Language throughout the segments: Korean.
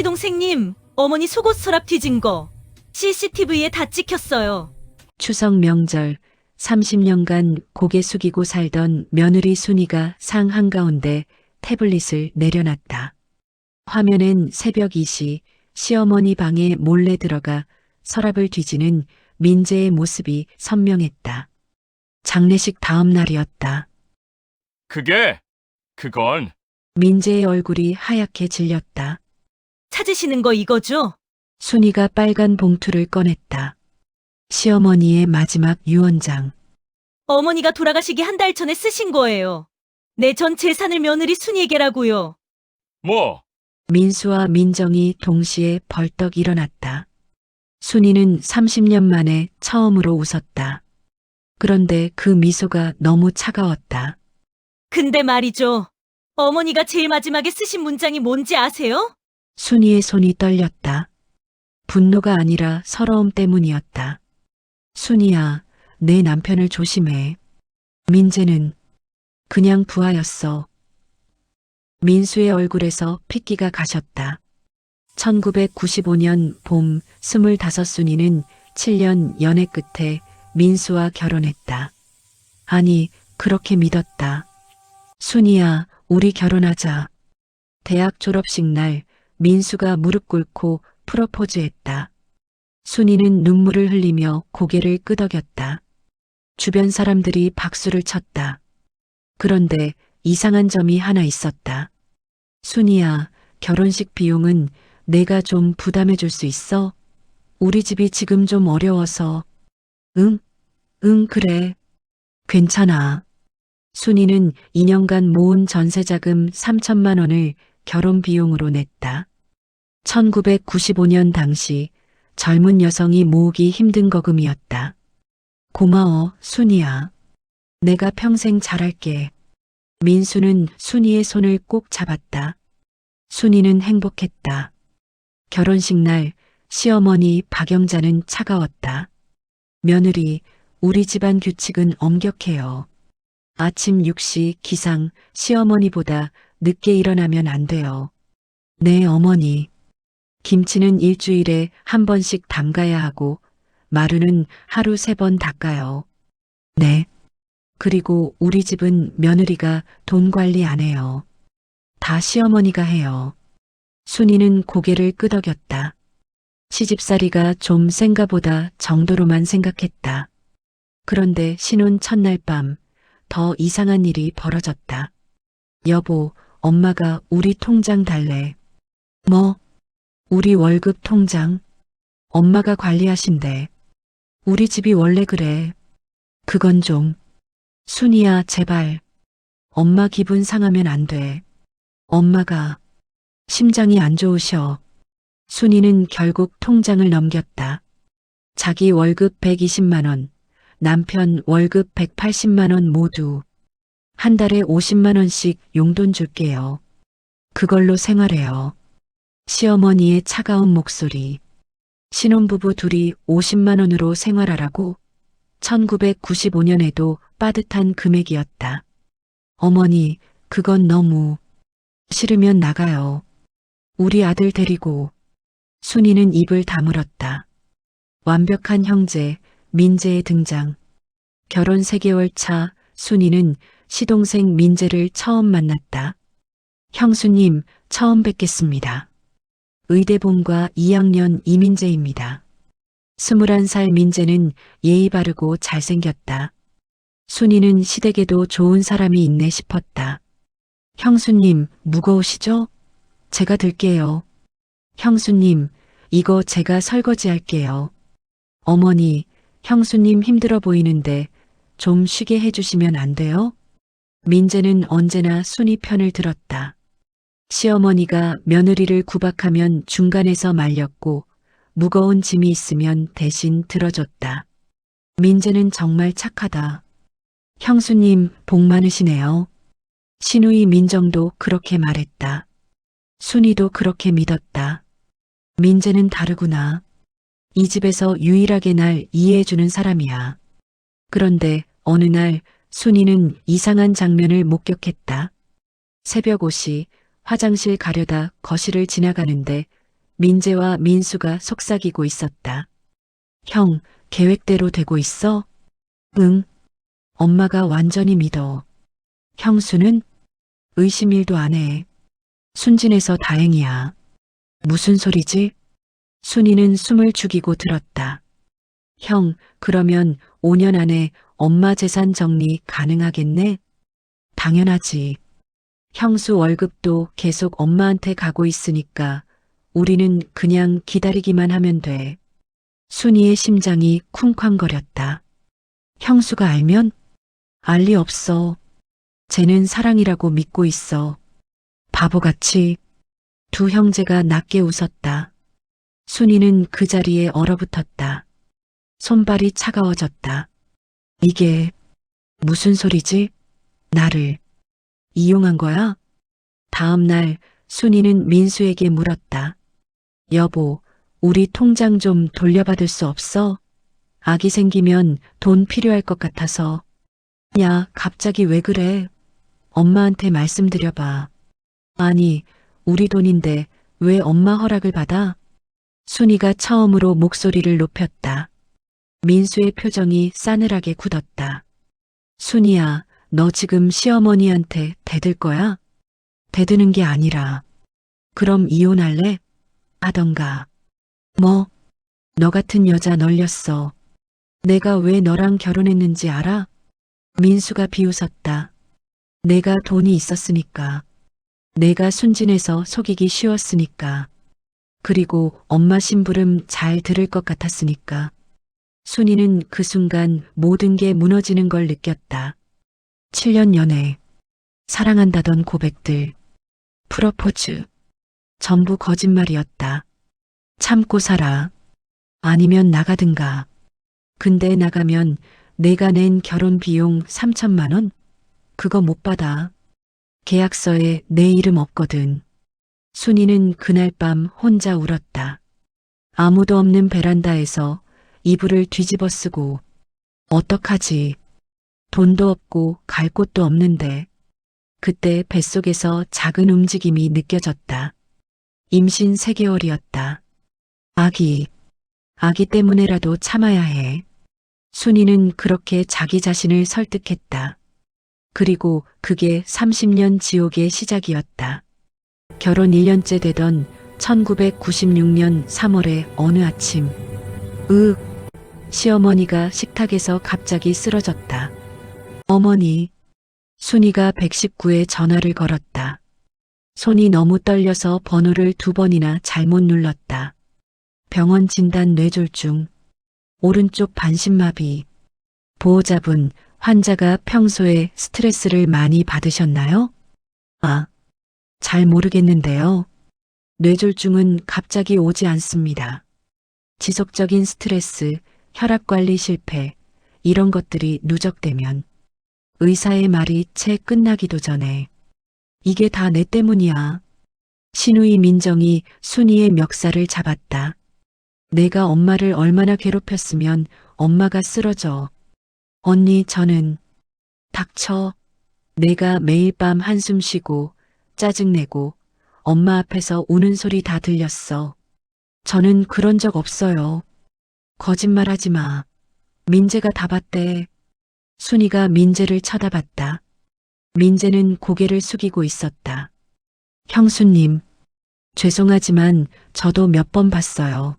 시동생님, 어머니 속옷 서랍 뒤진 거 CCTV에 다 찍혔어요. 추석 명절 30년간 고개 숙이고 살던 며느리 순이가 상 한가운데 태블릿을 내려놨다. 화면엔 새벽 2시 시어머니 방에 몰래 들어가 서랍을 뒤지는 민재의 모습이 선명했다. 장례식 다음 날이었다. 그건 민재의 얼굴이 하얗게 질렸다. 찾으시는 거 이거죠? 순이가 빨간 봉투를 꺼냈다. 시어머니의 마지막 유언장. 어머니가 돌아가시기 한 달 전에 쓰신 거예요. 내 전 재산을 며느리 순이에게라고요. 뭐? 민수와 민정이 동시에 벌떡 일어났다. 순이는 30년 만에 처음으로 웃었다. 그런데 그 미소가 너무 차가웠다. 근데 말이죠. 어머니가 제일 마지막에 쓰신 문장이 뭔지 아세요? 순이의 손이 떨렸다. 분노가 아니라 서러움 때문이었다. 순이야, 내 남편을 조심해. 민재는 그냥 부하였어. 민수의 얼굴에서 핏기가 가셨다. 1995년 봄 25순이는 7년 연애 끝에 민수와 결혼했다. 아니, 그렇게 믿었다. 순이야, 우리 결혼하자. 대학 졸업식 날 민수가 무릎 꿇고 프로포즈했다. 순이는 눈물을 흘리며 고개를 끄덕였다. 주변 사람들이 박수를 쳤다. 그런데 이상한 점이 하나 있었다. 순이야, 결혼식 비용은 내가 좀 부담해 줄 수 있어? 우리 집이 지금 좀 어려워서. 응, 그래. 괜찮아. 순이는 2년간 모은 전세자금 3천만 원을 결혼 비용으로 냈다. 1995년 당시 젊은 여성이 모으기 힘든 거금이었다. 고마워, 순이야. 내가 평생 잘할게. 민수는 순이의 손을 꼭 잡았다. 순이는 행복했다. 결혼식 날 시어머니 박영자는 차가웠다. 며느리, 우리 집안 규칙은 엄격해요. 아침 6시 기상 시어머니보다 늦게 일어나면 안 돼요. 네, 어머니. 김치는 일주일에 한 번씩 담가야 하고 마루는 하루 3번 닦아요. 네. 그리고 우리 집은 며느리가 돈 관리 안 해요. 다 시어머니가 해요. 순이는 고개를 끄덕였다. 시집살이가 좀 센가 보다 정도로만 생각했다. 그런데 신혼 첫날 밤 더 이상한 일이 벌어졌다. 여보, 엄마가 우리 통장 달래. 뭐? 우리 월급 통장? 엄마가 관리하신대. 우리 집이 원래 그래. 그건 좀. 순이야, 제발. 엄마 기분 상하면 안 돼. 엄마가 심장이 안 좋으셔. 순이는 결국 통장을 넘겼다. 자기 월급 120만 원, 남편 월급 180만 원 모두. 한 달에 50만 원씩 용돈 줄게요. 그걸로 생활해요. 시어머니의 차가운 목소리. 신혼부부 둘이 50만 원으로 생활하라고? 1995년에도 빠듯한 금액이었다. 어머니, 그건 너무. 싫으면 나가요. 우리 아들 데리고. 순이는 입을 다물었다. 완벽한 형제, 민재의 등장. 결혼 3개월 차 순이는 시동생 민재를 처음 만났다. 형수님, 처음 뵙겠습니다. 의대본과 2학년 이민재입니다. 21살 민재는 예의 바르고 잘생겼다. 순이는 시댁에도 좋은 사람이 있네 싶었다. 형수님, 무거우시죠? 제가 들게요. 형수님, 이거 제가 설거지할게요. 어머니, 형수님 힘들어 보이는데 좀 쉬게 해주시면 안 돼요? 민재는 언제나 순이 편을 들었다. 시어머니가 며느리를 구박하면 중간에서 말렸고 무거운 짐이 있으면 대신 들어줬다. 민재는 정말 착하다. 형수님, 복 많으시네요. 시누이 민정도 그렇게 말했다. 순이도 그렇게 믿었다. 민재는 다르구나. 이 집에서 유일하게 날 이해해주는 사람이야. 그런데 어느 날 순이는 이상한 장면을 목격했다. 새벽 5시 화장실 가려다 거실을 지나가는데 민재와 민수가 속삭이고 있었다. 형, 계획대로 되고 있어? 응. 엄마가 완전히 믿어. 형수는? 의심 일도 안 해. 순진해서 다행이야. 무슨 소리지? 순이는 숨을 죽이고 들었다. 형, 그러면 5년 안에 엄마 재산 정리 가능하겠네? 당연하지. 형수 월급도 계속 엄마한테 가고 있으니까 우리는 그냥 기다리기만 하면 돼. 순이의 심장이 쿵쾅거렸다. 형수가 알면? 알 리 없어. 쟤는 사랑이라고 믿고 있어. 바보같이. 두 형제가 낮게 웃었다. 순이는 그 자리에 얼어붙었다. 손발이 차가워졌다. 이게 무슨 소리지? 나를 이용한 거야? 다음 날 순이는 민수에게 물었다. 여보, 우리 통장 좀 돌려받을 수 없어? 아기 생기면 돈 필요할 것 같아서. 야, 갑자기 왜 그래? 엄마한테 말씀드려봐. 아니, 우리 돈인데 왜 엄마 허락을 받아? 순이가 처음으로 목소리를 높였다. 민수의 표정이 싸늘하게 굳었다. 순이야, 너 지금 시어머니한테 대들 거야? 대드는 게 아니라. 그럼 이혼할래? 하던가. 뭐? 너 같은 여자 널렸어. 내가 왜 너랑 결혼했는지 알아? 민수가 비웃었다. 내가 돈이 있었으니까. 내가 순진해서 속이기 쉬웠으니까. 그리고 엄마 심부름 잘 들을 것 같았으니까. 순이는 그 순간 모든 게 무너지는 걸 느꼈다. 7년 연애, 사랑한다던 고백들, 프러포즈, 전부 거짓말이었다. 참고 살아. 아니면 나가든가. 근데 나가면 내가 낸 결혼 비용 3천만 원? 그거 못 받아. 계약서에 내 이름 없거든. 순이는 그날 밤 혼자 울었다. 아무도 없는 베란다에서 이불을 뒤집어 쓰고 어떡하지? 돈도 없고 갈 곳도 없는데. 그때 뱃속에서 작은 움직임이 느껴졌다. 임신 3개월이었다. 아기 때문에라도 참아야 해. 순이는 그렇게 자기 자신을 설득했다. 그리고 그게 30년 지옥의 시작이었다. 결혼 1년째 되던 1996년 3월의 어느 아침. 시어머니가 식탁에서 갑자기 쓰러졌다. 어머니. 순이가 119에 전화를 걸었다. 손이 너무 떨려서 번호를 2번이나 잘못 눌렀다. 병원 진단 뇌졸중. 오른쪽 반신마비. 보호자분, 환자가 평소에 스트레스를 많이 받으셨나요? 잘 모르겠는데요. 뇌졸중은 갑자기 오지 않습니다. 지속적인 스트레스, 혈압관리 실패, 이런 것들이 누적되면 의사의 말이 채 끝나기도 전에 이게 다 내 때문이야. 신우이 민정이 순이의 멱살을 잡았다. 내가 엄마를 얼마나 괴롭혔으면 엄마가 쓰러져. 언니, 저는 닥쳐. 내가 매일 밤 한숨 쉬고 짜증내고 엄마 앞에서 우는 소리 다 들렸어. 저는 그런 적 없어요. 거짓말하지 마. 민재가 다 봤대. 순이가 민재를 쳐다봤다. 민재는 고개를 숙이고 있었다. 형수님, 죄송하지만 저도 몇 번 봤어요.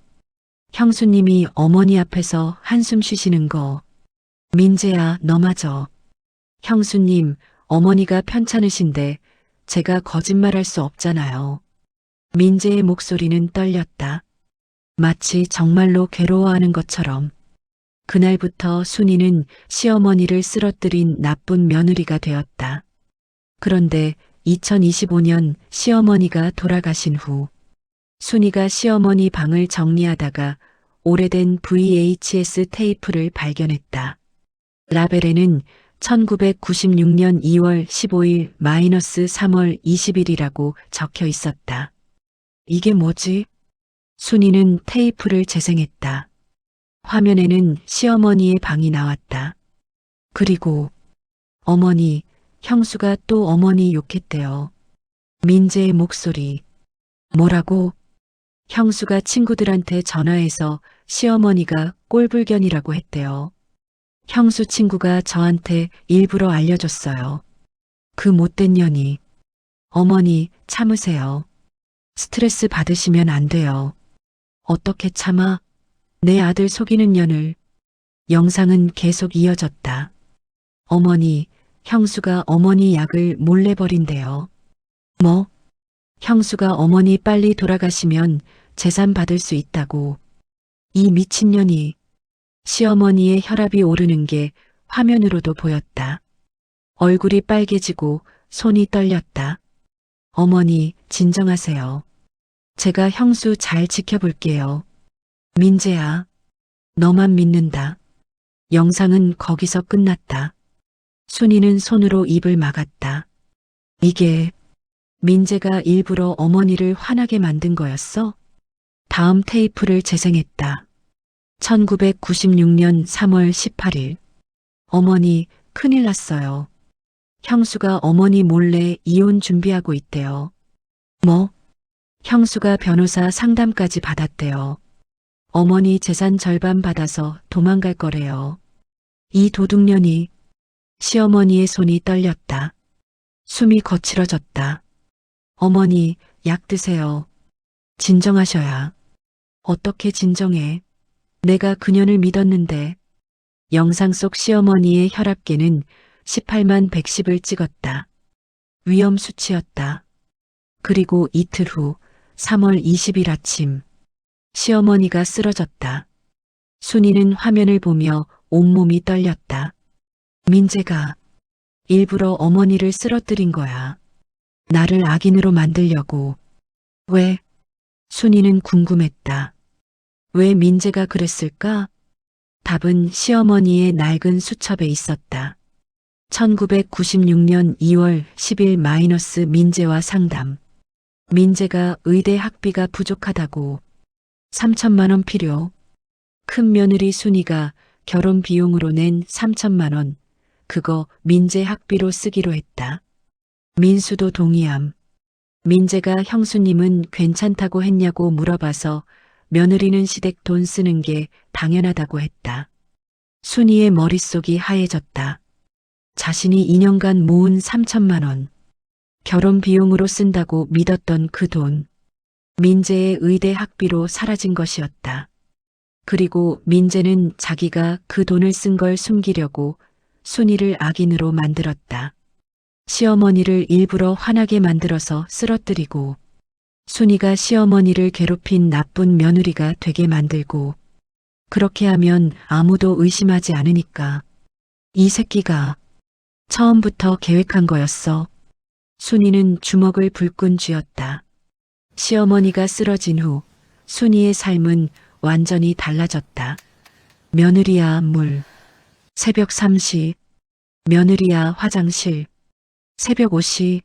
형수님이 어머니 앞에서 한숨 쉬시는 거. 민재야, 너마저. 형수님, 어머니가 편찮으신데 제가 거짓말할 수 없잖아요. 민재의 목소리는 떨렸다. 마치 정말로 괴로워하는 것처럼. 그날부터 순이는 시어머니를 쓰러뜨린 나쁜 며느리가 되었다. 그런데 2025년 시어머니가 돌아가신 후 순이가 시어머니 방을 정리하다가 오래된 VHS 테이프를 발견했다. 라벨에는 1996년 2월 15일 -3월 20일이라고 적혀 있었다. 이게 뭐지? 순이는 테이프를 재생했다. 화면에는 시어머니의 방이 나왔다. 그리고 어머니, 형수가 또 어머니 욕했대요. 민재의 목소리. 뭐라고? 형수가 친구들한테 전화해서 시어머니가 꼴불견이라고 했대요. 형수 친구가 저한테 일부러 알려줬어요. 그 못된 년이. 어머니, 참으세요. 스트레스 받으시면 안 돼요. 어떻게 참아? 내 아들 속이는 년을. 영상은 계속 이어졌다. 어머니, 형수가 어머니 약을 몰래 버린대요. 뭐? 형수가 어머니 빨리 돌아가시면 재산 받을 수 있다고. 이 미친년이. 시어머니의 혈압이 오르는 게 화면으로도 보였다. 얼굴이 빨개지고 손이 떨렸다. 어머니, 진정하세요. 제가 형수 잘 지켜볼게요. 민재야, 너만 믿는다. 영상은 거기서 끝났다. 순이는 손으로 입을 막았다. 이게 민재가 일부러 어머니를 화나게 만든 거였어? 다음 테이프를 재생했다. 1996년 3월 18일. 어머니, 큰일 났어요. 형수가 어머니 몰래 이혼 준비하고 있대요. 뭐? 형수가 변호사 상담까지 받았대요. 어머니 재산 절반 받아서 도망갈 거래요. 이 도둑년이. 시어머니의 손이 떨렸다. 숨이 거칠어졌다. 어머니, 약 드세요. 진정하셔야. 어떻게 진정해? 내가 그년을 믿었는데. 영상 속 시어머니의 혈압계는 18만 110을 찍었다. 위험 수치였다. 그리고 이틀 후 3월 20일 아침. 시어머니가 쓰러졌다. 순이는 화면을 보며 온몸이 떨렸다. 민재가 일부러 어머니를 쓰러뜨린 거야. 나를 악인으로 만들려고. 왜? 순이는 궁금했다. 왜 민재가 그랬을까? 답은 시어머니의 낡은 수첩에 있었다. 1996년 2월 10일 마이너스 민재와 상담. 민재가 의대 학비가 부족하다고. 3천만 원 필요. 큰 며느리 순이가 결혼 비용으로 낸 3천만 원. 그거 민재 학비로 쓰기로 했다. 민수도 동의함. 민재가 형수님은 괜찮다고 했냐고 물어봐서 며느리는 시댁 돈 쓰는 게 당연하다고 했다. 순이의 머릿속이 하얘졌다. 자신이 2년간 모은 3천만 원. 결혼 비용으로 쓴다고 믿었던 그 돈. 민재의 의대 학비로 사라진 것이었다. 그리고 민재는 자기가 그 돈을 쓴 걸 숨기려고 순이를 악인으로 만들었다. 시어머니를 일부러 화나게 만들어서 쓰러뜨리고 순이가 시어머니를 괴롭힌 나쁜 며느리가 되게 만들고 그렇게 하면 아무도 의심하지 않으니까. 이 새끼가 처음부터 계획한 거였어. 순이는 주먹을 불끈 쥐었다. 시어머니가 쓰러진 후 순이의 삶은 완전히 달라졌다. 며느리야 물. 새벽 3시. 며느리야 화장실. 새벽 5시.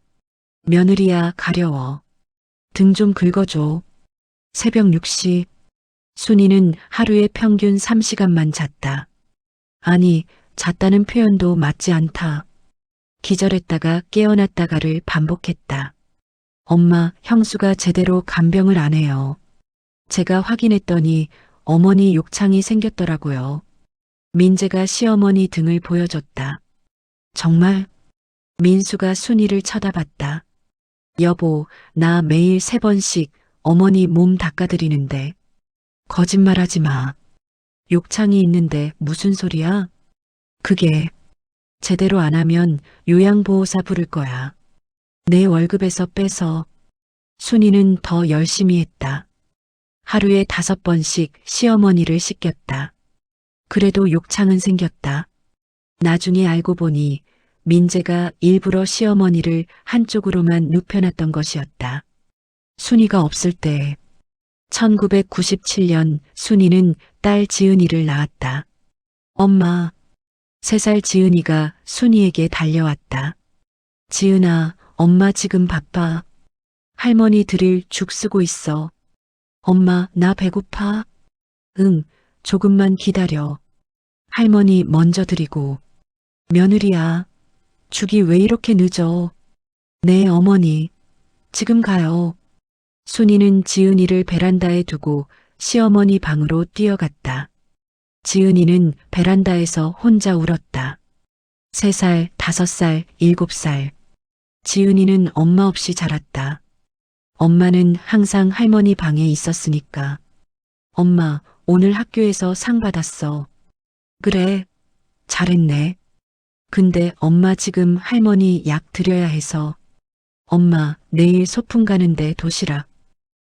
며느리야 가려워. 등 좀 긁어줘. 새벽 6시. 순이는 하루에 평균 3시간만 잤다. 아니, 잤다는 표현도 맞지 않다. 기절했다가 깨어났다가를 반복했다. 엄마, 형수가 제대로 간병을 안 해요. 제가 확인했더니 어머니 욕창이 생겼더라고요. 민재가 시어머니 등을 보여줬다. 정말? 민수가 순이를 쳐다봤다. 여보, 나 매일 3번씩 어머니 몸 닦아드리는데. 거짓말하지 마. 욕창이 있는데 무슨 소리야? 그게 제대로 안 하면 요양보호사 부를 거야. 내 월급에서 빼서. 순이는 더 열심히 했다. 하루에 5번씩 시어머니를 씻겼다. 그래도 욕창은 생겼다. 나중에 알고 보니 민재가 일부러 시어머니를 한쪽으로만 눕혀놨던 것이었다. 순이가 없을 때 1997년 순이는 딸 지은이를 낳았다. 엄마, 3살 지은이가 순이에게 달려왔다. 지은아, 엄마 지금 바빠. 할머니 드릴 죽 쓰고 있어. 엄마, 나 배고파. 응, 조금만 기다려. 할머니 먼저 드리고. 며느리야, 죽이 왜 이렇게 늦어? 네, 어머니. 지금 가요. 순이는 지은이를 베란다에 두고 시어머니 방으로 뛰어갔다. 지은이는 베란다에서 혼자 울었다. 3살, 5살, 7살. 지은이는 엄마 없이 자랐다. 엄마는 항상 할머니 방에 있었으니까. 엄마, 오늘 학교에서 상 받았어. 그래, 잘했네. 근데 엄마 지금 할머니 약 드려야 해서. 엄마, 내일 소풍 가는데 도시락.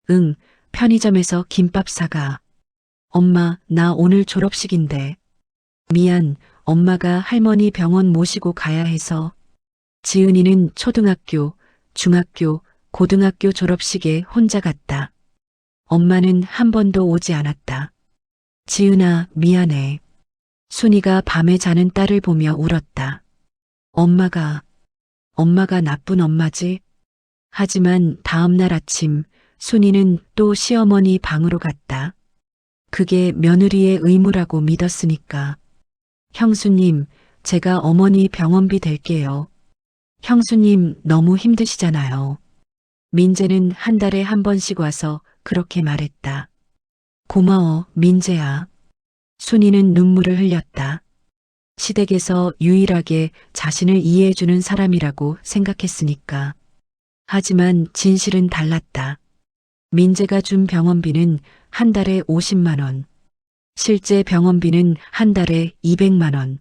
응, 편의점에서 김밥 사가. 엄마, 나 오늘 졸업식인데. 미안, 엄마가 할머니 병원 모시고 가야 해서. 지은이는 초등학교, 중학교, 고등학교 졸업식에 혼자 갔다. 엄마는 한 번도 오지 않았다. 지은아, 미안해. 순이가 밤에 자는 딸을 보며 울었다. 엄마가 나쁜 엄마지? 하지만 다음 날 아침 순이는 또 시어머니 방으로 갔다. 그게 며느리의 의무라고 믿었으니까. 형수님, 제가 어머니 병원비 댈게요. 형수님 너무 힘드시잖아요. 민재는 한 달에 한 번씩 와서 그렇게 말했다. 고마워, 민재야. 순이는 눈물을 흘렸다. 시댁에서 유일하게 자신을 이해해주는 사람이라고 생각했으니까. 하지만 진실은 달랐다. 민재가 준 병원비는 한 달에 50만 원. 실제 병원비는 한 달에 200만 원.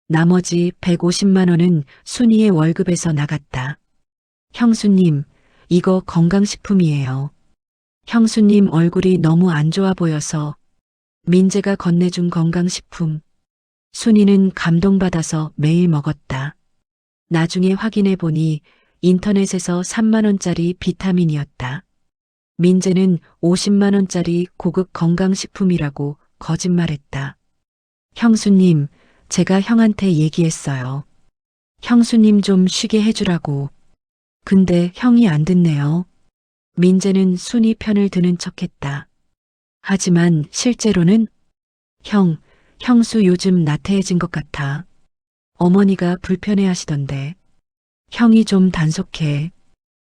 나머지 150만 원은 순이의 월급에서 나갔다. 형수님, 이거 건강식품이에요. 형수님 얼굴이 너무 안 좋아 보여서. 민재가 건네준 건강식품. 순이는 감동받아서 매일 먹었다. 나중에 확인해 보니 인터넷에서 3만 원짜리 비타민이었다. 민재는 50만 원짜리 고급 건강식품이라고 거짓말했다. 형수님, 제가 형한테 얘기했어요. 형수님 좀 쉬게 해주라고. 근데 형이 안 듣네요. 민재는 순이 편을 드는 척했다. 하지만 실제로는 형수 요즘 나태해진 것 같아. 어머니가 불편해 하시던데. 형이 좀 단속해.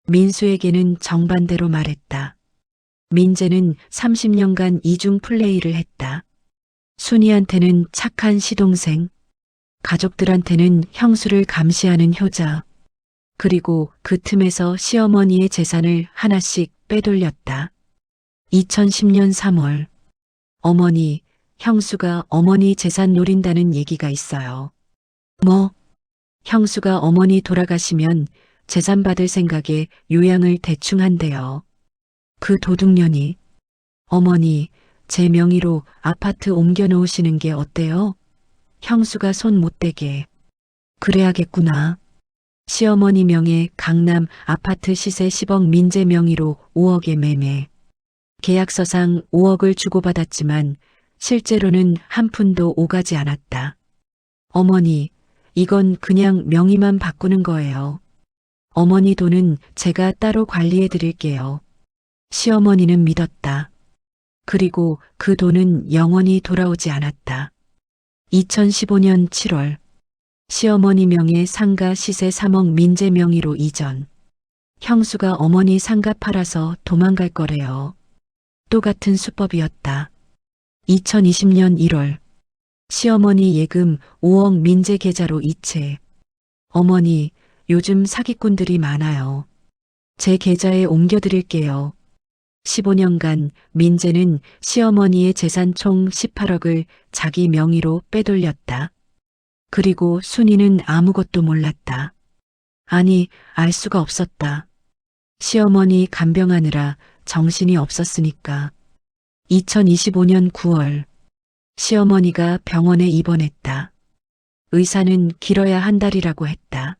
민수에게는 정반대로 말했다. 민재는 30년간 이중 플레이를 했다. 순이한테는 착한 시동생, 가족들한테는 형수를 감시하는 효자, 그리고 그 틈에서 시어머니의 재산을 하나씩 빼돌렸다. 2010년 3월, 어머니, 형수가 어머니 재산 노린다는 얘기가 있어요. 뭐? 형수가 어머니 돌아가시면 재산 받을 생각에 요양을 대충 한대요. 그 도둑년이. 어머니, 제 명의로 아파트 옮겨 놓으시는 게 어때요? 형수가 손 못 대게. 그래야겠구나. 시어머니 명의 강남 아파트 시세 10억 민재 명의로 5억에 매매. 계약서상 5억을 주고받았지만 실제로는 한 푼도 오가지 않았다. 어머니, 이건 그냥 명의만 바꾸는 거예요. 어머니 돈은 제가 따로 관리해 드릴게요. 시어머니는 믿었다. 그리고 그 돈은 영원히 돌아오지 않았다. 2015년 7월, 시어머니 명의 상가 시세 3억 민재 명의로 이전. 형수가 어머니 상가 팔아서 도망갈 거래요. 또 같은 수법이었다. 2020년 1월, 시어머니 예금 5억 민재 계좌로 이체. 어머니, 요즘 사기꾼들이 많아요. 제 계좌에 옮겨드릴게요. 15년간 민재는 시어머니의 재산 총 18억을 자기 명의로 빼돌렸다. 그리고 순이는 아무것도 몰랐다. 아니, 알 수가 없었다. 시어머니 간병하느라 정신이 없었으니까. 2025년 9월, 시어머니가 병원에 입원했다. 의사는 길어야 한 달이라고 했다.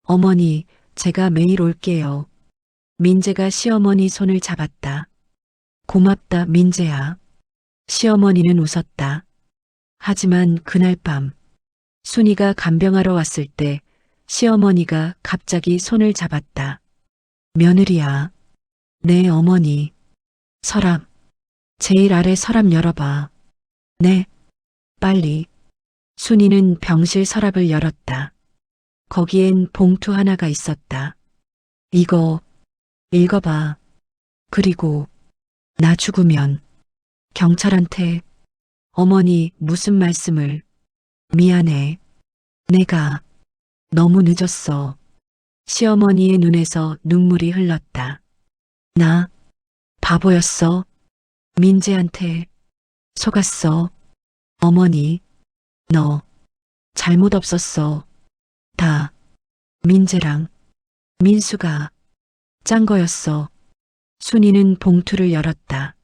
어머니, 제가 매일 올게요. 민재가 시어머니 손을 잡았다. 고맙다, 민재야. 시어머니는 웃었다. 하지만 그날 밤, 순이가 간병하러 왔을 때 시어머니가 갑자기 손을 잡았다. 며느리야. 네, 어머니. 서랍. 제일 아래 서랍 열어봐. 네. 빨리. 순이는 병실 서랍을 열었다. 거기엔 봉투 하나가 있었다. 이거 읽어봐. 그리고 나 죽으면 경찰한테 어머니 무슨 말씀을 미안해. 내가 너무 늦었어. 시어머니의 눈에서 눈물이 흘렀다. 나 바보였어. 민재한테 속았어. 어머니, 너 잘못 없었어. 다 민재랑 민수가 짠 거였어. 순이는 봉투를 열었다.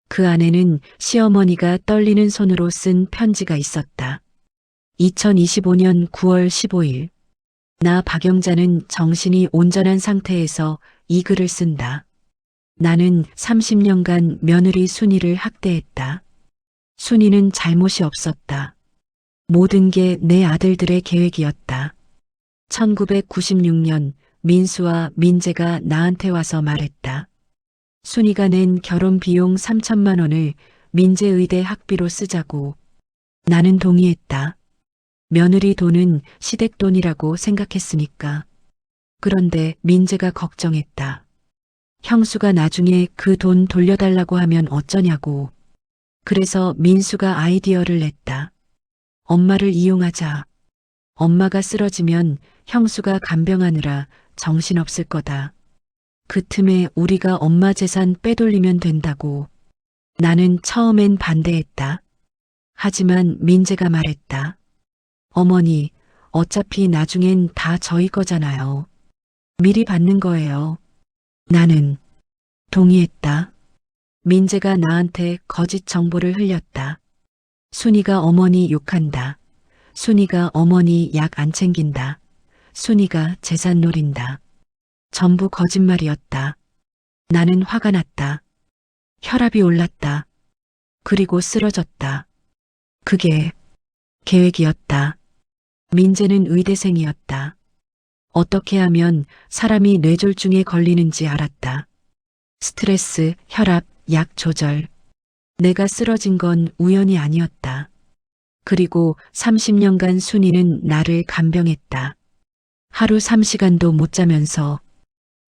그 안에는 시어머니가 떨리는 손으로 쓴 편지가 있었다. 2025년 9월 15일. 나 박영자는 정신이 온전한 상태에서 이 글을 쓴다. 나는 30년간 며느리 순이를 학대했다. 순이는 잘못이 없었다. 모든 게 내 아들들의 계획이었다. 1996년 민수와 민재가 나한테 와서 말했다. 순이가 낸 결혼 비용 3천만 원을 민재 의대 학비로 쓰자고. 나는 동의했다. 며느리 돈은 시댁 돈이라고 생각했으니까. 그런데 민재가 걱정했다. 형수가 나중에 그 돈 돌려달라고 하면 어쩌냐고. 그래서 민수가 아이디어를 냈다. 엄마를 이용하자. 엄마가 쓰러지면 형수가 간병하느라 정신없을 거다. 그 틈에 우리가 엄마 재산 빼돌리면 된다고. 나는 처음엔 반대했다. 하지만 민재가 말했다. 어머니, 어차피 나중엔 다 저희 거잖아요. 미리 받는 거예요. 나는 동의했다. 민재가 나한테 거짓 정보를 흘렸다. 순이가 어머니 욕한다. 순이가 어머니 약 안 챙긴다. 순이가 재산 노린다. 전부 거짓말이었다. 나는 화가 났다. 혈압이 올랐다. 그리고 쓰러졌다. 그게 계획이었다. 민재는 의대생이었다. 어떻게 하면 사람이 뇌졸중에 걸리는지 알았다. 스트레스, 혈압, 약 조절. 내가 쓰러진 건 우연이 아니었다. 그리고 30년간 순이는 나를 간병했다. 하루 3시간도 못 자면서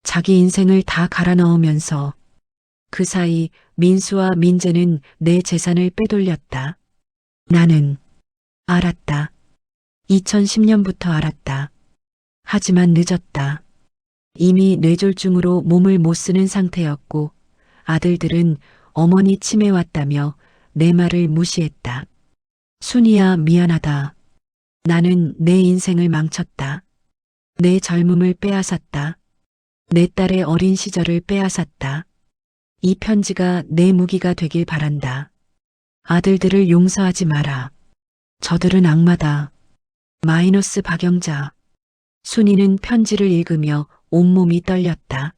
자기 인생을 다 갈아 넣으면서 그 사이 민수와 민재는 내 재산을 빼돌렸다. 나는 알았다. 2010년부터 알았다. 하지만 늦었다. 이미 뇌졸중으로 몸을 못 쓰는 상태였고 아들들은 어머니 치매 왔다며 내 말을 무시했다. 순이야 미안하다. 나는 내 인생을 망쳤다. 내 젊음을 빼앗았다. 내 딸의 어린 시절을 빼앗았다. 이 편지가 내 무기가 되길 바란다. 아들들을 용서하지 마라. 저들은 악마다. 마이너스 박영자. 순이는 편지를 읽으며 온몸이 떨렸다.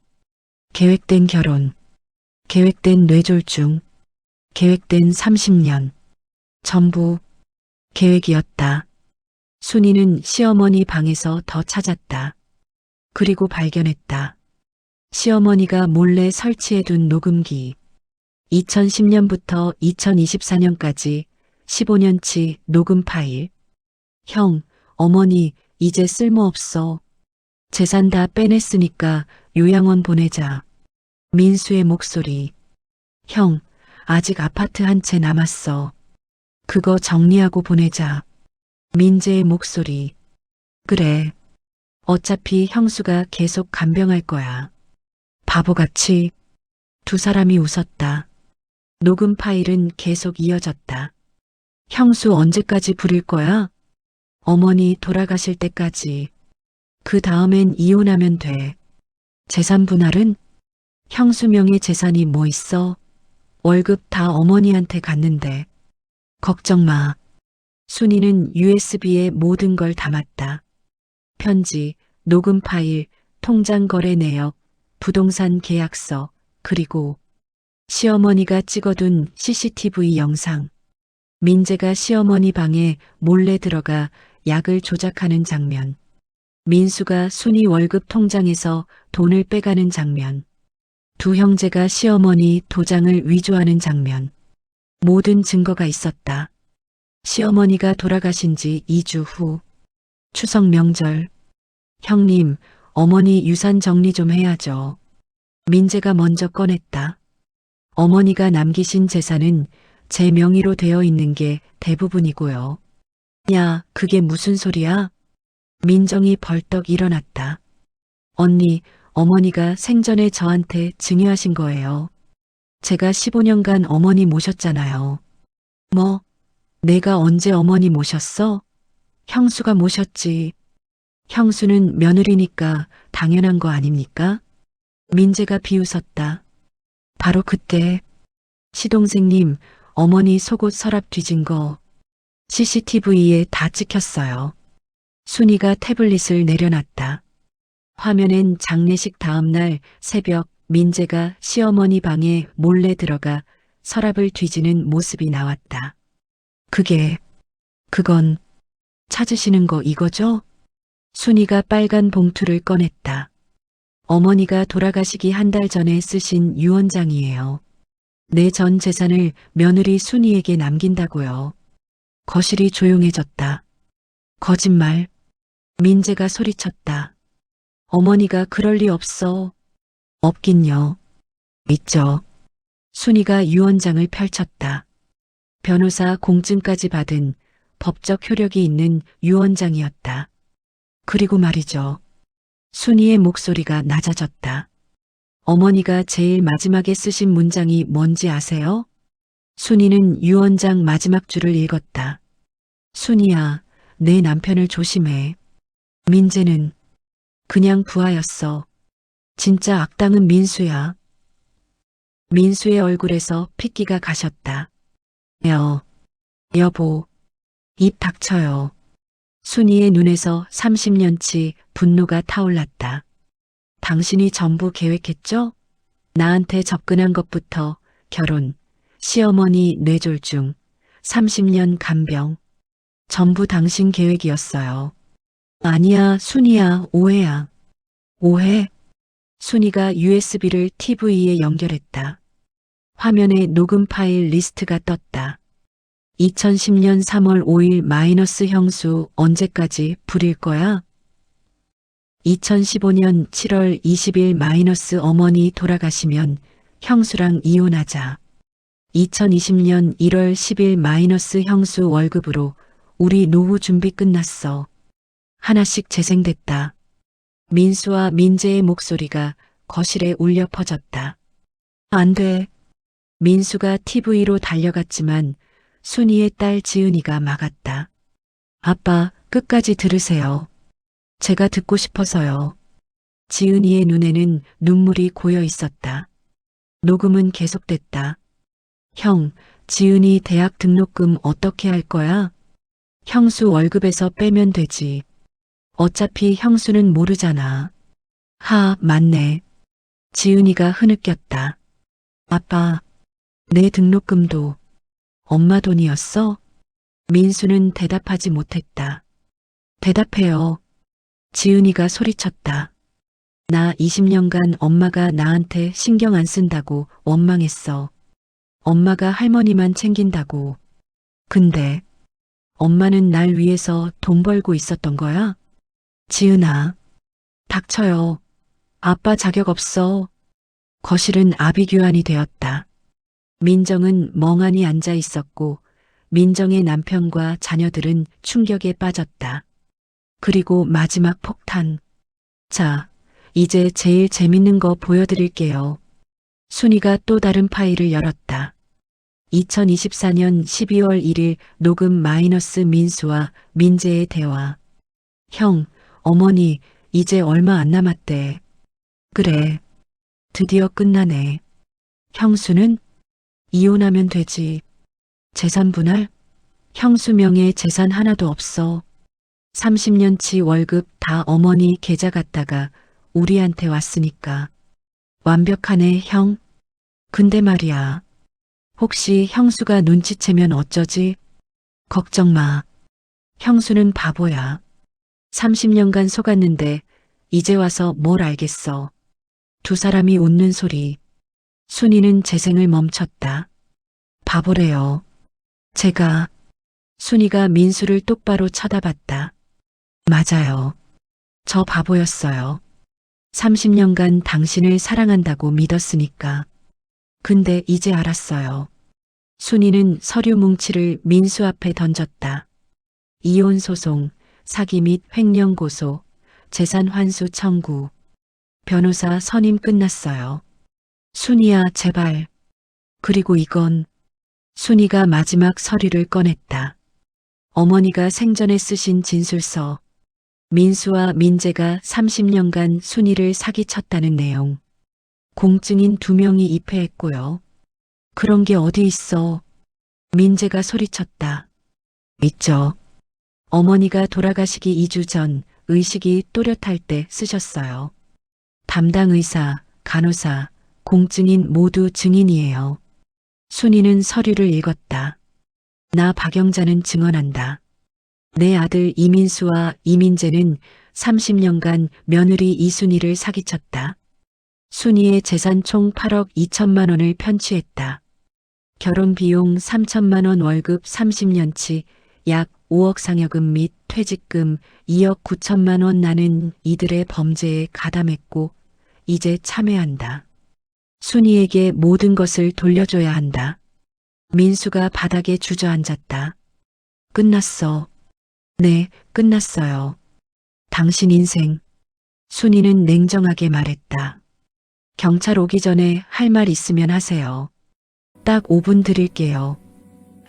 계획된 결혼. 계획된 뇌졸중. 계획된 30년. 전부 계획이었다. 순이는 시어머니 방에서 더 찾았다. 그리고 발견했다. 시어머니가 몰래 설치해둔 녹음기. 2010년부터 2024년까지 15년치 녹음 파일. 형, 어머니 이제 쓸모없어. 재산 다 빼냈으니까 요양원 보내자. 민수의 목소리. 형, 아직 아파트 한 채 남았어. 그거 정리하고 보내자. 민재의 목소리. 그래. 어차피 형수가 계속 간병할 거야. 바보같이. 두 사람이 웃었다. 녹음 파일은 계속 이어졌다. 형수 언제까지 부릴 거야? 어머니 돌아가실 때까지. 그 다음엔 이혼하면 돼. 재산 분할은? 형수 명의 재산이 뭐 있어? 월급 다 어머니한테 갔는데. 걱정 마. 순이는 USB에 모든 걸 담았다. 편지, 녹음 파일, 통장 거래 내역, 부동산 계약서, 그리고 시어머니가 찍어둔 CCTV 영상. 민재가 시어머니 방에 몰래 들어가 약을 조작하는 장면. 민수가 순이 월급 통장에서 돈을 빼가는 장면. 두 형제가 시어머니 도장을 위조하는 장면. 모든 증거가 있었다. 시어머니가 돌아가신 지 2주 후. 추석 명절. 형님, 어머니 유산 정리 좀 해야죠. 민재가 먼저 꺼냈다. 어머니가 남기신 재산은 제 명의로 되어 있는 게 대부분이고요. 야, 그게 무슨 소리야? 민정이 벌떡 일어났다. 언니, 어머니가 생전에 저한테 증여하신 거예요. 제가 15년간 어머니 모셨잖아요. 뭐, 내가 언제 어머니 모셨어? 형수가 모셨지. 형수는 며느리니까 당연한 거 아닙니까? 민재가 비웃었다. 바로 그때 시동생님 어머니 속옷 서랍 뒤진 거 CCTV에 다 찍혔어요. 순이가 태블릿을 내려놨다. 화면엔 장례식 다음날 새벽 민재가 시어머니 방에 몰래 들어가 서랍을 뒤지는 모습이 나왔다. 그건 찾으시는 거 이거죠? 순이가 빨간 봉투를 꺼냈다. 어머니가 돌아가시기 한 달 전에 쓰신 유언장이에요. 내 전 재산을 며느리 순이에게 남긴다고요. 거실이 조용해졌다. 거짓말. 민재가 소리쳤다. 어머니가 그럴 리 없어. 없긴요. 있죠. 순이가 유언장을 펼쳤다. 변호사 공증까지 받은 법적 효력이 있는 유언장이었다. 그리고 말이죠. 순이의 목소리가 낮아졌다. 어머니가 제일 마지막에 쓰신 문장이 뭔지 아세요? 순이는 유언장 마지막 줄을 읽었다. 순이야, 내 남편을 조심해. 민재는 그냥 부하였어. 진짜 악당은 민수야. 민수의 얼굴에서 핏기가 가셨다. 여보, 입 닥쳐요. 순이의 눈에서 30년치 분노가 타올랐다. 당신이 전부 계획했죠? 나한테 접근한 것부터 결혼, 시어머니 뇌졸중, 30년 간병. 전부 당신 계획이었어요. 아니야, 순이야, 오해야. 오해? 순이가 USB를 TV에 연결했다. 화면에 녹음 파일 리스트가 떴다. 2010년 3월 5일 마이너스 형수 언제까지 부릴 거야? 2015년 7월 20일 마이너스 어머니 돌아가시면 형수랑 이혼하자. 2020년 1월 10일 마이너스 형수 월급으로 우리 노후 준비 끝났어. 하나씩 재생됐다. 민수와 민재의 목소리가 거실에 울려 퍼졌다. 안 돼. 민수가 TV로 달려갔지만 순이의 딸 지은이가 막았다. 아빠, 끝까지 들으세요. 제가 듣고 싶어서요. 지은이의 눈에는 눈물이 고여 있었다. 녹음은 계속됐다. 형, 지은이 대학 등록금 어떻게 할 거야? 형수 월급에서 빼면 되지. 어차피 형수는 모르잖아. 맞네. 지은이가 흐느꼈다. 아빠, 내 등록금도 엄마 돈이었어? 민수는 대답하지 못했다. 대답해요. 지은이가 소리쳤다. 나 20년간 엄마가 나한테 신경 안 쓴다고 원망했어. 엄마가 할머니만 챙긴다고. 근데 엄마는 날 위해서 돈 벌고 있었던 거야? 지은아, 닥쳐요. 아빠 자격 없어. 거실은 아비규환이 되었다. 민정은 멍하니 앉아 있었고 민정의 남편과 자녀들은 충격에 빠졌다. 그리고 마지막 폭탄. 자, 이제 제일 재밌는 거 보여드릴게요. 순이가 또 다른 파일을 열었다. 2024년 12월 1일 녹음 마이너스 민수와 민재의 대화. 형, 어머니 이제 얼마 안 남았대. 그래. 드디어 끝나네. 형수는? 이혼하면 되지. 재산 분할? 형수 명의 재산 하나도 없어. 30년치 월급 다 어머니 계좌 갔다가 우리한테 왔으니까. 완벽하네, 형. 근데 말이야. 혹시 형수가 눈치채면 어쩌지? 걱정 마. 형수는 바보야. 30년간 속았는데 이제 와서 뭘 알겠어. 두 사람이 웃는 소리. 순이는 재생을 멈췄다. 바보래요. 제가. 순이가 민수를 똑바로 쳐다봤다. 맞아요. 저 바보였어요. 30년간 당신을 사랑한다고 믿었으니까. 근데 이제 알았어요. 순이는 서류 뭉치를 민수 앞에 던졌다. 이혼 소송, 사기 및 횡령 고소, 재산 환수 청구. 변호사 선임 끝났어요. 순이야, 제발. 그리고 이건. 순이가 마지막 서류를 꺼냈다. 어머니가 생전에 쓰신 진술서. 민수와 민재가 30년간 순이를 사기쳤다는 내용. 공증인 2명이 입회했고요. 그런 게 어디 있어. 민재가 소리쳤다. 있죠. 어머니가 돌아가시기 2주 전 의식이 또렷할 때 쓰셨어요. 담당 의사, 간호사, 공증인 모두 증인이에요. 순이는 서류를 읽었다. 나 박영자는 증언한다. 내 아들 이민수와 이민재는 30년간 며느리 이순이를 사기쳤다. 순이의 재산 총 8억 2천만 원을 편취했다. 결혼 비용 3천만 원, 월급 30년치 약 5억 상여금 및 퇴직금 2억 9천만 원. 나는 이들의 범죄에 가담했고 이제 참회한다. 순이에게 모든 것을 돌려줘야 한다. 민수가 바닥에 주저앉았다. 끝났어. 네, 끝났어요. 당신 인생. 순이는 냉정하게 말했다. 경찰 오기 전에 할 말 있으면 하세요. 딱 5분 드릴게요.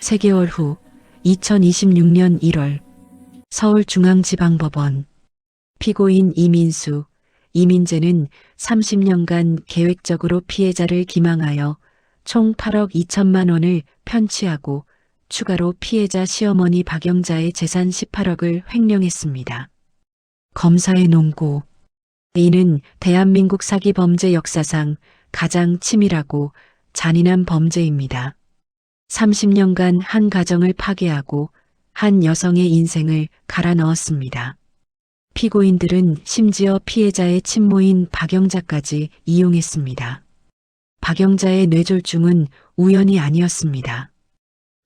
3개월 후 2026년 1월 서울중앙지방법원. 피고인 이민수, 이민재는 30년간 계획적으로 피해자를 기망하여 총 8억 2천만 원을 편취하고 추가로 피해자 시어머니 박영자의 재산 18억을 횡령했습니다. 검사의 논고. 이는 대한민국 사기 범죄 역사상 가장 치밀하고 잔인한 범죄입니다. 30년간 한 가정을 파괴하고 한 여성의 인생을 갈아 넣었습니다. 피고인들은 심지어 피해자의 친모인 박영자까지 이용했습니다. 박영자의 뇌졸중은 우연이 아니었습니다.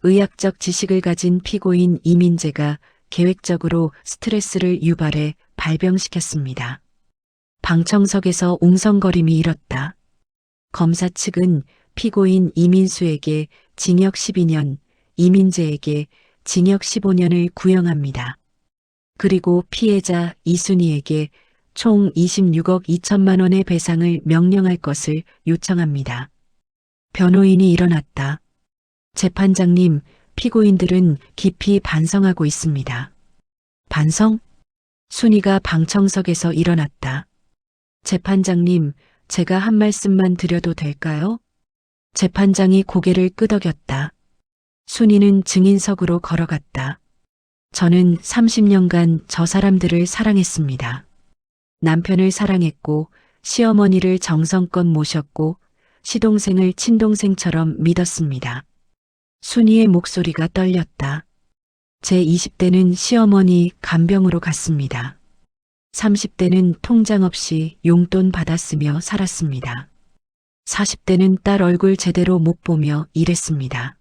의학적 지식을 가진 피고인 이민재가 계획적으로 스트레스를 유발해 발병시켰습니다. 방청석에서 웅성거림이 일었다. 검사 측은 피고인 이민수에게 징역 12년, 이민재에게 징역 15년을 구형합니다. 그리고 피해자 이순이에게 총 26억 2천만 원의 배상을 명령할 것을 요청합니다. 변호인이 일어났다. 재판장님, 피고인들은 깊이 반성하고 있습니다. 반성? 순이가 방청석에서 일어났다. 재판장님, 제가 한 말씀만 드려도 될까요? 재판장이 고개를 끄덕였다. 순이는 증인석으로 걸어갔다. 저는 30년간 저 사람들을 사랑했습니다. 남편을 사랑했고 시어머니를 정성껏 모셨고 시동생을 친동생처럼 믿었습니다. 순이의 목소리가 떨렸다. 제 20대는 시어머니 간병으로 갔습니다. 30대는 통장 없이 용돈 받았으며 살았습니다. 40대는 딸 얼굴 제대로 못 보며 일했습니다.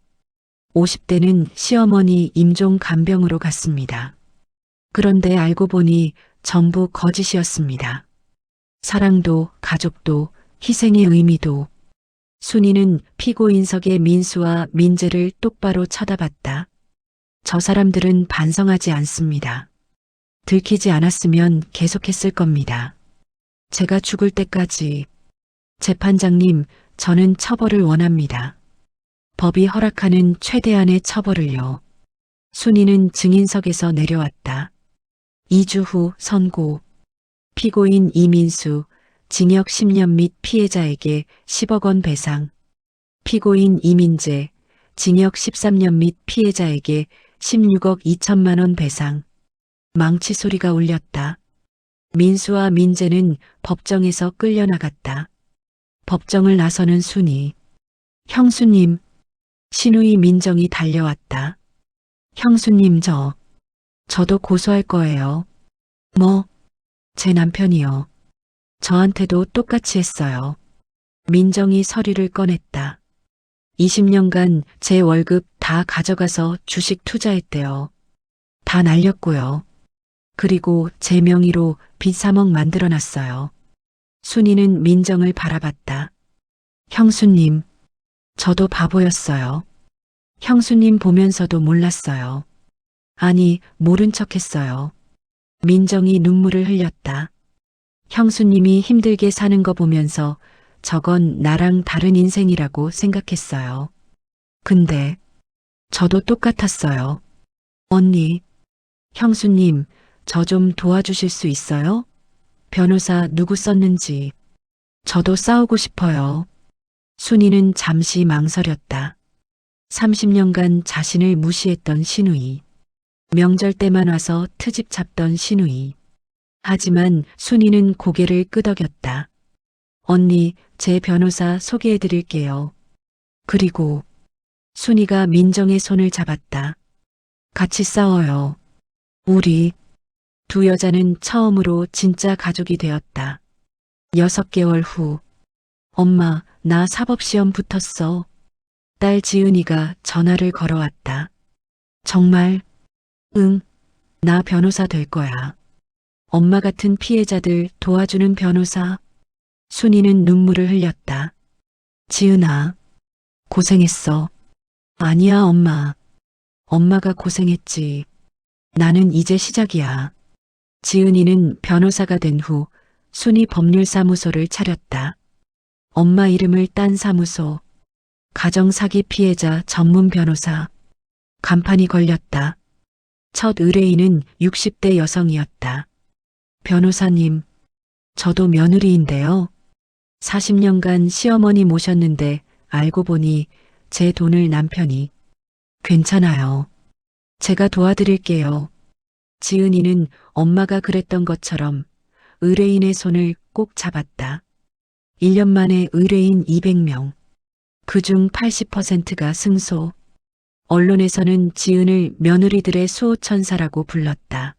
50대는 시어머니 임종 간병으로 갔습니다. 그런데 알고 보니 전부 거짓이었습니다. 사랑도 가족도 희생의 의미도. 순이는 피고인석의 민수와 민재를 똑바로 쳐다봤다. 저 사람들은 반성하지 않습니다. 들키지 않았으면 계속했을 겁니다. 제가 죽을 때까지. 재판장님, 저는 처벌을 원합니다. 법이 허락하는 최대한의 처벌을요. 순이는 증인석에서 내려왔다. 2주 후 선고. 피고인 이민수, 징역 10년 및 피해자에게 10억 원 배상. 피고인 이민재, 징역 13년 및 피해자에게 16억 2천만 원 배상. 망치 소리가 울렸다. 민수와 민재는 법정에서 끌려나갔다. 법정을 나서는 순이. 형수님. 신우이 민정이 달려왔다. 형수님, 저도 고소할 거예요. 뭐? 제 남편이요. 저한테도 똑같이 했어요. 민정이 서류를 꺼냈다. 20년간 제 월급 다 가져가서 주식 투자했대요. 다 날렸고요. 그리고 제 명의로 빚 3억 만들어놨어요. 순이는 민정을 바라봤다. 형수님, 저도 바보였어요. 형수님 보면서도 몰랐어요. 아니, 모른 척 했어요. 민정이 눈물을 흘렸다. 형수님이 힘들게 사는 거 보면서 저건 나랑 다른 인생이라고 생각했어요. 근데 저도 똑같았어요. 언니, 형수님, 저 좀 도와주실 수 있어요? 변호사 누구 썼는지. 저도 싸우고 싶어요. 순이는 잠시 망설였다. 30년간 자신을 무시했던 신우이. 명절 때만 와서 트집 잡던 신우이. 하지만 순이는 고개를 끄덕였다. 언니, 제 변호사 소개해 드릴게요. 그리고 순이가 민정의 손을 잡았다. 같이 싸워요. 우리 두 여자는 처음으로 진짜 가족이 되었다. 6개월 후, 엄마, 나 사법시험 붙었어. 딸 지은이가 전화를 걸어왔다. 정말? 응, 나 변호사 될 거야. 엄마 같은 피해자들 도와주는 변호사. 순이는 눈물을 흘렸다. 지은아, 고생했어. 아니야, 엄마. 엄마가 고생했지. 나는 이제 시작이야. 지은이는 변호사가 된 후 순이 법률사무소를 차렸다. 엄마 이름을 딴 사무소. 가정사기 피해자 전문 변호사. 간판이 걸렸다. 첫 의뢰인은 60대 여성이었다. 변호사님, 저도 며느리인데요. 40년간 시어머니 모셨는데 알고 보니 제 돈을 남편이. 괜찮아요. 제가 도와드릴게요. 지은이는 엄마가 그랬던 것처럼 의뢰인의 손을 꼭 잡았다. 1년 만에 의뢰인 200명. 그중 80%가 승소. 언론에서는 지은을 며느리들의 수호천사라고 불렀다.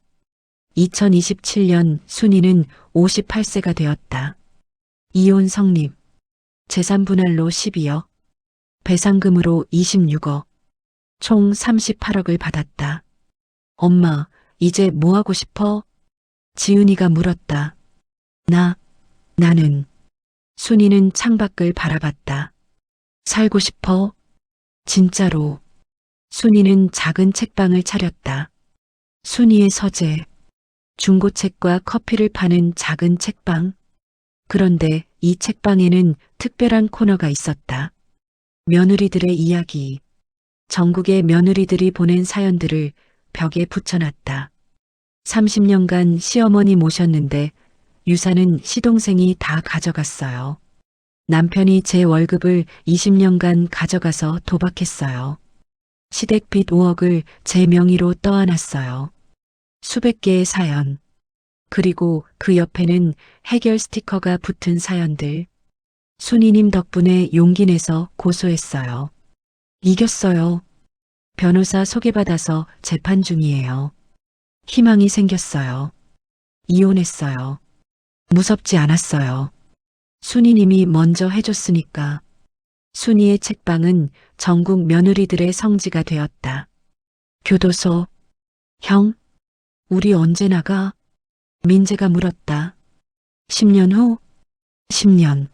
2027년 순이는 58세가 되었다. 이혼 성립. 재산 분할로 12억. 배상금으로 26억. 총 38억을 받았다. 엄마, 이제 뭐 하고 싶어? 지은이가 물었다. 나는. 순이는 창밖을 바라봤다. 살고 싶어? 진짜로. 순이는 작은 책방을 차렸다. 순이의 서재. 중고책과 커피를 파는 작은 책방. 그런데 이 책방에는 특별한 코너가 있었다. 며느리들의 이야기. 전국의 며느리들이 보낸 사연들을 벽에 붙여놨다. 30년간 시어머니 모셨는데 유산은 시동생이 다 가져갔어요. 남편이 제 월급을 20년간 가져가서 도박했어요. 시댁빚 5억을 제 명의로 떠안았어요. 수백 개의 사연. 그리고 그 옆에는 해결 스티커가 붙은 사연들. 순이님 덕분에 용기 내서 고소했어요. 이겼어요. 변호사 소개받아서 재판 중이에요. 희망이 생겼어요. 이혼했어요. 무섭지 않았어요. 순이님이 먼저 해줬으니까. 순이의 책방은 전국 며느리들의 성지가 되었다. 교도소. 형, 우리 언제 나가? 민재가 물었다. 10년 후? 10년.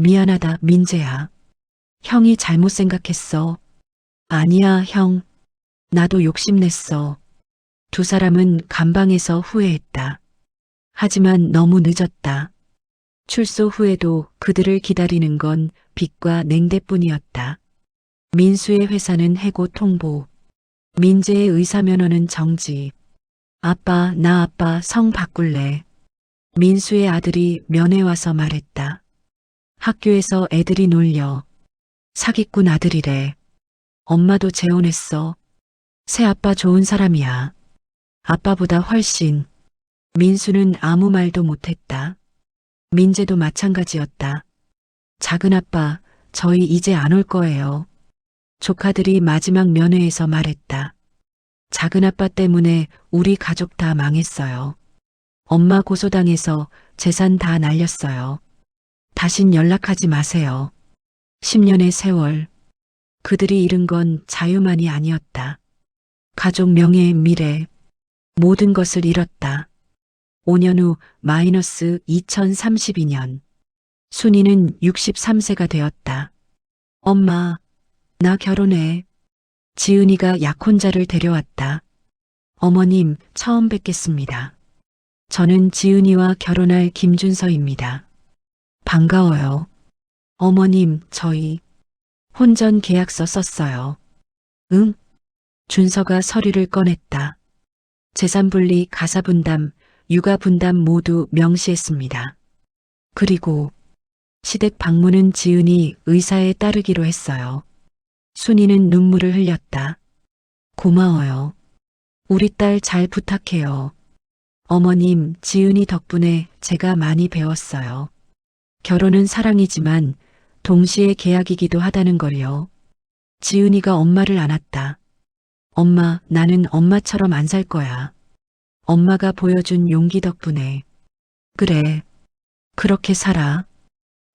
미안하다, 민재야. 형이 잘못 생각했어. 아니야, 형. 나도 욕심냈어. 두 사람은 감방에서 후회했다. 하지만 너무 늦었다. 출소 후에도 그들을 기다리는 건 빚과 냉대뿐이었다. 민수의 회사는 해고 통보. 민재의 의사면허는 정지. 아빠, 나 아빠 성 바꿀래. 민수의 아들이 면회 와서 말했다. 학교에서 애들이 놀려. 사기꾼 아들이래. 엄마도 재혼했어. 새아빠 좋은 사람이야. 아빠보다 훨씬. 민수는 아무 말도 못했다. 민재도 마찬가지였다. 작은아빠, 저희 이제 안 올 거예요. 조카들이 마지막 면회에서 말했다. 작은아빠 때문에 우리 가족 다 망했어요. 엄마 고소당해서 재산 다 날렸어요. 다신 연락하지 마세요. 10년의 세월. 그들이 잃은 건 자유만이 아니었다. 가족 명예, 미래, 모든 것을 잃었다. 5년 후 마이너스 2032년. 순이는 63세가 되었다. 엄마, 나 결혼해. 지은이가 약혼자를 데려왔다. 어머님, 처음 뵙겠습니다. 저는 지은이와 결혼할 김준서입니다. 반가워요. 어머님, 저희 혼전 계약서 썼어요. 응? 준서가 서류를 꺼냈다. 재산분리, 가사분담, 육아분담 모두 명시했습니다. 그리고 시댁 방문은 지은이 의사에 따르기로 했어요. 순이는 눈물을 흘렸다. 고마워요. 우리 딸 잘 부탁해요. 어머님, 지은이 덕분에 제가 많이 배웠어요. 결혼은 사랑이지만 동시에 계약이기도 하다는 걸요. 지은이가 엄마를 안았다. 엄마, 나는 엄마처럼 안 살 거야. 엄마가 보여준 용기 덕분에. 그래, 그렇게 살아.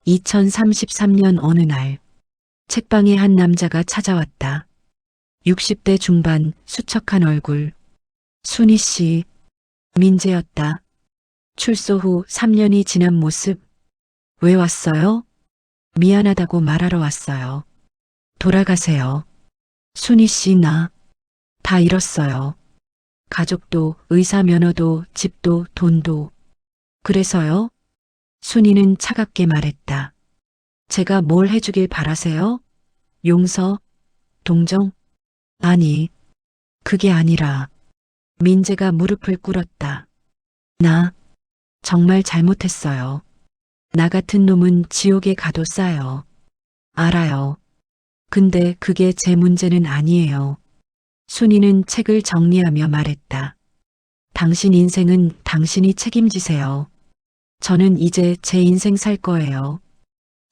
2033년 어느 날, 책방에 한 남자가 찾아왔다. 60대 중반, 수척한 얼굴. 순이 씨, 민재였다. 출소 후 3년이 지난 모습. 왜 왔어요? 미안하다고 말하러 왔어요. 돌아가세요. 순이 씨, 나 다 잃었어요. 가족도, 의사 면허도, 집도, 돈도. 그래서요? 순이는 차갑게 말했다. 제가 뭘 해주길 바라세요? 용서? 동정? 아니, 그게 아니라. 민재가 무릎을 꿇었다. 나 정말 잘못했어요. 나 같은 놈은 지옥에 가도 싸요. 알아요. 근데 그게 제 문제는 아니에요. 순이는 책을 정리하며 말했다. 당신 인생은 당신이 책임지세요. 저는 이제 제 인생 살 거예요.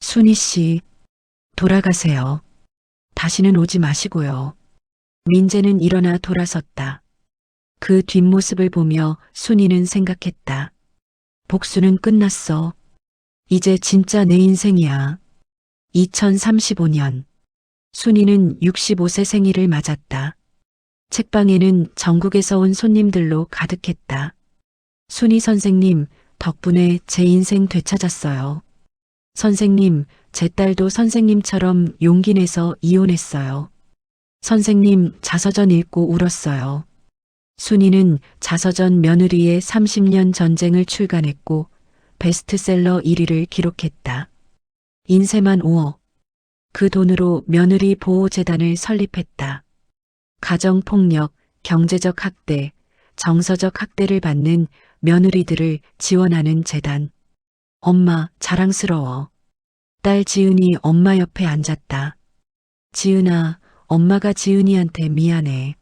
순이 씨, 돌아가세요. 다시는 오지 마시고요. 민재는 일어나 돌아섰다. 그 뒷모습을 보며 순이는 생각했다. 복수는 끝났어. 이제 진짜 내 인생이야. 2035년. 순이는 65세 생일을 맞았다. 책방에는 전국에서 온 손님들로 가득했다. 순이 선생님, 덕분에 제 인생 되찾았어요. 선생님, 제 딸도 선생님처럼 용기 내서 이혼했어요. 선생님, 자서전 읽고 울었어요. 순이는 자서전 며느리의 30년 전쟁을 출간했고 베스트셀러 1위를 기록했다. 인쇄만 5억. 그 돈으로 며느리 보호재단을 설립했다. 가정폭력, 경제적 학대, 정서적 학대를 받는 며느리들을 지원하는 재단. 엄마, 자랑스러워. 딸 지은이 엄마 옆에 앉았다. 지은아, 엄마가 지은이한테 미안해.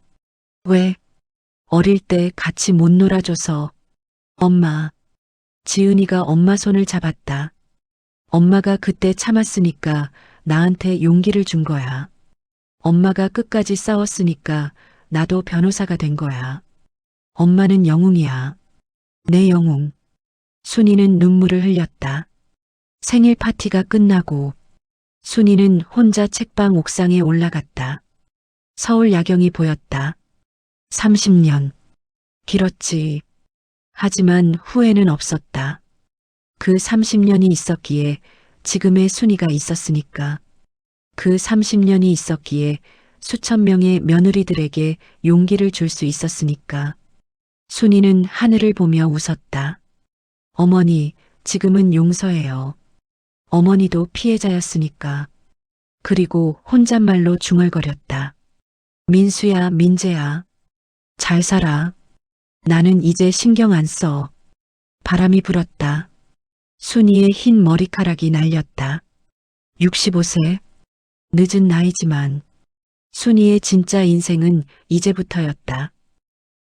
왜? 어릴 때 같이 못 놀아줘서. 엄마. 지은이가 엄마 손을 잡았다. 엄마가 그때 참았으니까 나한테 용기를 준 거야. 엄마가 끝까지 싸웠으니까 나도 변호사가 된 거야. 엄마는 영웅이야. 내 영웅. 순이는 눈물을 흘렸다. 생일 파티가 끝나고 순이는 혼자 책방 옥상에 올라갔다. 서울 야경이 보였다. 30년. 길었지. 하지만 후회는 없었다. 그 30년이 있었기에 지금의 순이가 있었으니까. 그 30년이 있었기에 수천 명의 며느리들에게 용기를 줄 수 있었으니까. 순이는 하늘을 보며 웃었다. 어머니, 지금은 용서해요. 어머니도 피해자였으니까. 그리고 혼잣말로 중얼거렸다. 민수야, 민재야. 잘 살아. 나는 이제 신경 안 써. 바람이 불었다. 순이의 흰 머리카락이 날렸다. 65세. 늦은 나이지만 순이의 진짜 인생은 이제부터였다.